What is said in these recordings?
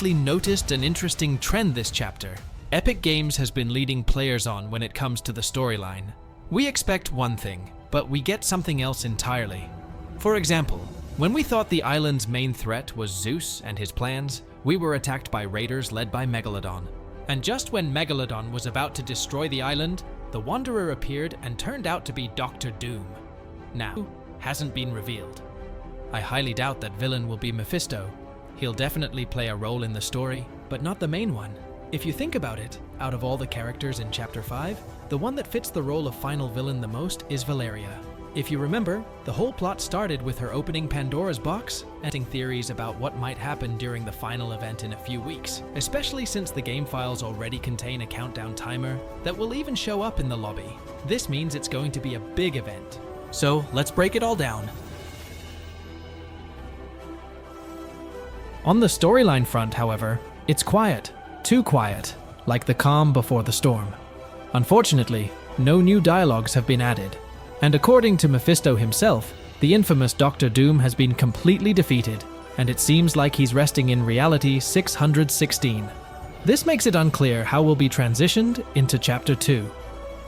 Noticed an interesting trend this chapter. Epic Games has been leading players on when it comes to the storyline. We expect one thing, but we get something else entirely. For example, when we thought the island's main threat was Zeus and his plans, we were attacked by raiders led by Megalodon. And just when Megalodon was about to destroy the island, the Wanderer appeared and turned out to be Dr. Doom. Now, hasn't been revealed. I highly doubt that villain will be Mephisto. He'll definitely play a role in the story, but not the main one. If you think about it, out of all the characters in Chapter 5, the one that fits the role of final villain the most is Valeria. If you remember, the whole plot started with her opening Pandora's box and theories about what might happen during the final event in a few weeks, especially since the game files already contain a countdown timer that will even show up in the lobby. This means it's going to be a big event. So let's break it all down. On the storyline front, however, it's quiet. Too quiet, like the calm before the storm. Unfortunately, no new dialogues have been added. And according to Mephisto himself, the infamous Dr. Doom has been completely defeated, and it seems like he's resting in reality 616. This makes it unclear how we'll be transitioned into Chapter 2.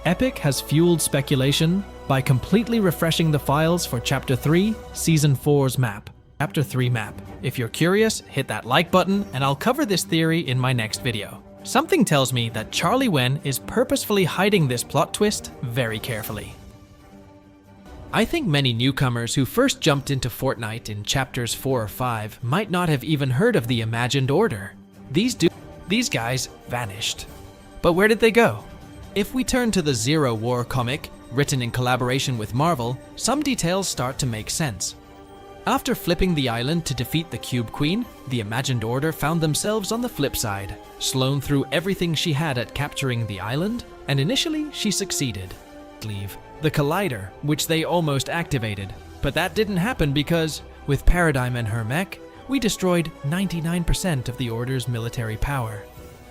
Epic has fueled speculation by completely refreshing the files for Chapter 3, Season 4's map. Chapter 3 map. If you're curious, hit that like button and I'll cover this theory in my next video. Something tells me that Charlie Wen is purposefully hiding this plot twist very carefully. I think many newcomers who first jumped into Fortnite in chapters 4 or 5 might not have even heard of the Imagined Order. These guys vanished. But where did they go? If we turn to the Zero War comic, written in collaboration with Marvel, some details start to make sense. After flipping the island to defeat the Cube Queen, the Imagined Order found themselves on the flip side. Sloane threw everything she had at capturing the island, and initially she succeeded. Leave the Collider, which they almost activated. But that didn't happen because, with Paradigm and her mech, we destroyed 99% of the Order's military power.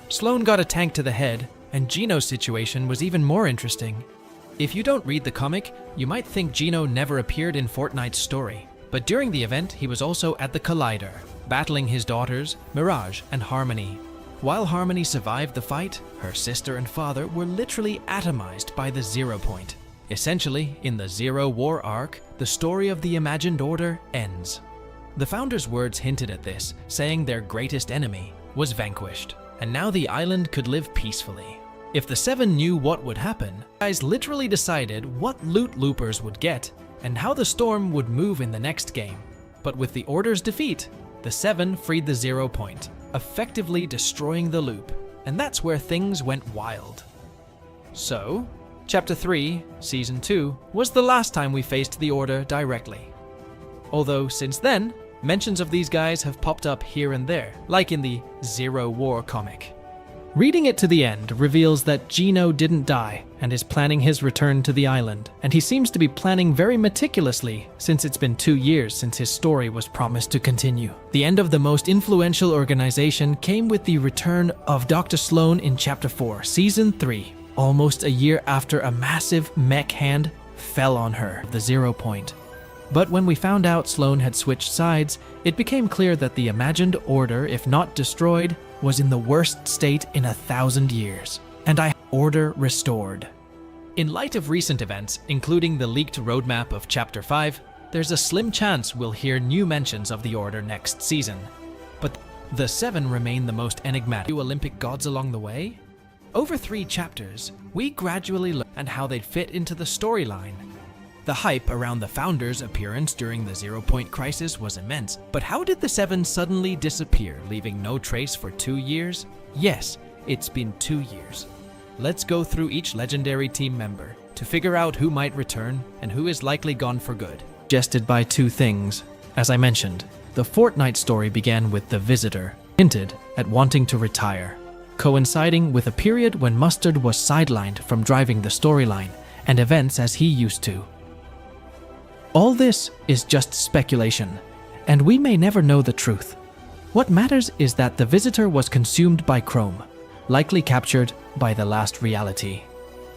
Sloane got a tank to the head, and Geno's situation was even more interesting. If you don't read the comic, you might think Geno never appeared in Fortnite's story. But during the event, he was also at the Collider, battling his daughters, Mirage and Harmony. While Harmony survived the fight, her sister and father were literally atomized by the Zero Point. Essentially, in the Zero War arc, the story of the Imagined Order ends. The Founder's words hinted at this, saying their greatest enemy was vanquished, and now the island could live peacefully. If the Seven knew what would happen, guys literally decided what loot loopers would get and how the storm would move in the next game. But with the Order's defeat, the Seven freed the Zero Point, effectively destroying the loop, and that's where things went wild. So, Chapter 3, Season 2, was the last time we faced the Order directly. Although since then, mentions of these guys have popped up here and there, like in the Zero War comic. Reading it to the end reveals that Geno didn't die and is planning his return to the island, and he seems to be planning very meticulously since it's been 2 years since his story was promised to continue. The end of the most influential organization came with the return of Dr. Sloane in Chapter 4, Season 3, almost a year after a massive mech hand fell on her, the Zero Point. But when we found out Sloane had switched sides, it became clear that the Imagined Order, if not destroyed, was in the worst state in 1,000 years, and Order restored. In light of recent events, including the leaked roadmap of Chapter 5, there's a slim chance we'll hear new mentions of the Order next season. But the Seven remain the most enigmatic. New Olympic gods along the way? Over 3 chapters, we gradually learned and how they'd fit into the storyline. The hype around the Founder's appearance during the Zero Point crisis was immense, but how did the Seven suddenly disappear, leaving no trace for 2 years? Yes, it's been 2 years. Let's go through each legendary team member to figure out who might return and who is likely gone for good. Suggested by 2 things. As I mentioned, the Fortnite story began with the Visitor, hinted at wanting to retire, coinciding with a period when Mustard was sidelined from driving the storyline and events as he used to. All this is just speculation, and we may never know the truth. What matters is that the Visitor was consumed by Chrome, likely captured by the last reality.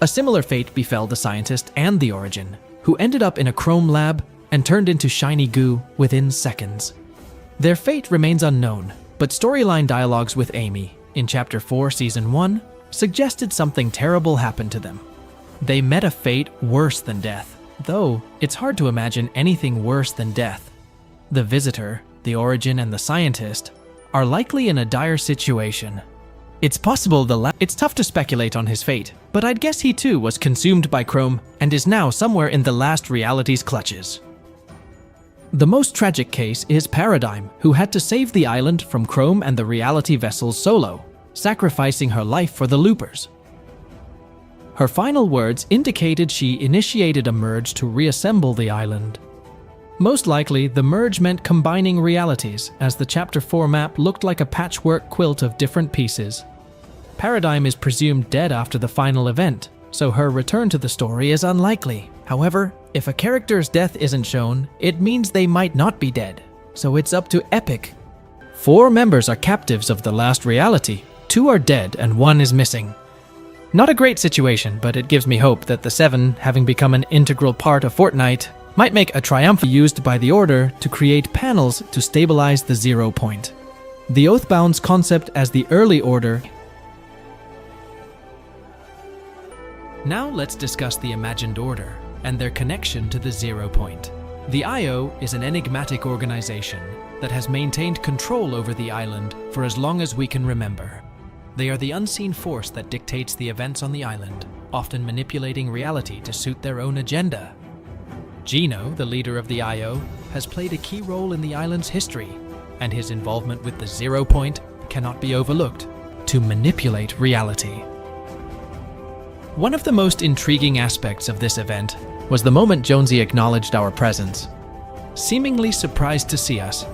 A similar fate befell the scientist and the Origin, who ended up in a Chrome lab and turned into shiny goo within seconds. Their fate remains unknown, But storyline dialogues with Amy in Chapter 4, Season 1 suggested something terrible happened to them. They met a fate worse than death, though it's hard to imagine anything worse than death. The Visitor, the Origin, and the Scientist are likely in a dire situation. It's possible it's tough to speculate on his fate, but I'd guess he too was consumed by Chrome and is now somewhere in the last reality's clutches. The most tragic case is Paradigm, who had to save the island from Chrome and the reality vessels solo, sacrificing her life for the loopers. Her final words indicated she initiated a merge to reassemble the island. Most likely, the merge meant combining realities, as the Chapter 4 map looked like a patchwork quilt of different pieces. Paradigm is presumed dead after the final event, so her return to the story is unlikely. However, if a character's death isn't shown, it means they might not be dead, so it's up to Epic. 4 members are captives of the last reality, 2 are dead and 1 is missing. Not a great situation, but it gives me hope that the 7, having become an integral part of Fortnite, might make a triumph used by the Order to create panels to stabilize the 0 point. The Oathbound's concept as the early Order. Now let's discuss the imagined Order and their connection to the 0 point. The IO is an enigmatic organization that has maintained control over the island for as long as we can remember. They are the unseen force that dictates the events on the island, often manipulating reality to suit their own agenda. Geno, the leader of the IO, has played a key role in the island's history, and his involvement with the 0 point cannot be overlooked to manipulate reality. One of the most intriguing aspects of this event was the moment Jonesy acknowledged our presence, seemingly surprised to see us.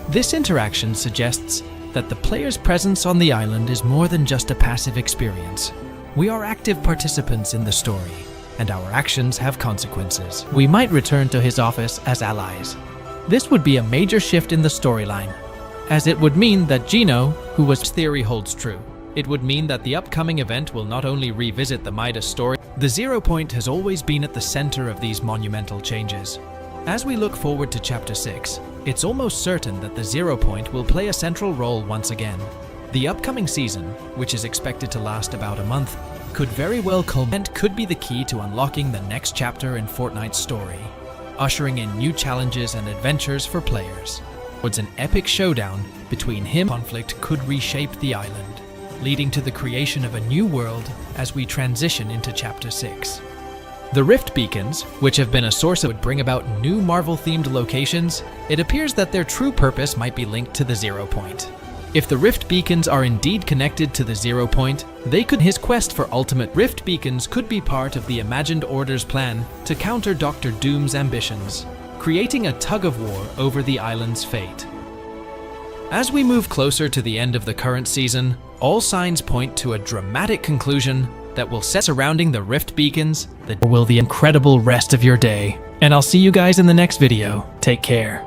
This interaction suggests that the player's presence on the island is more than just a passive experience. We are active participants in the story, and our actions have consequences. We might return to his office as allies. This would be a major shift in the storyline, as it would mean that Geno, who was theory holds true. It would mean that the upcoming event will not only revisit the Midas story. The 0 point has always been at the center of these monumental changes. As we look forward to Chapter 6, it's almost certain that the 0 point will play a central role once again. The upcoming season, which is expected to last about a month, could very well culminate, could be the key to unlocking the next chapter in Fortnite's story, ushering in new challenges and adventures for players. Towards an epic showdown between him, conflict could reshape the island, leading to the creation of a new world as we transition into Chapter 6. The Rift Beacons, which have been a source that would bring about new Marvel-themed locations, it appears that their true purpose might be linked to the 0 point. If the Rift Beacons are indeed connected to the 0 point, his quest for ultimate Rift Beacons could be part of the imagined Order's plan to counter Dr. Doom's ambitions, creating a tug-of-war over the island's fate. As we move closer to the end of the current season, all signs point to a dramatic conclusion that will set surrounding the Rift Beacons, the incredible rest of your day. And I'll see you guys in the next video. Take care.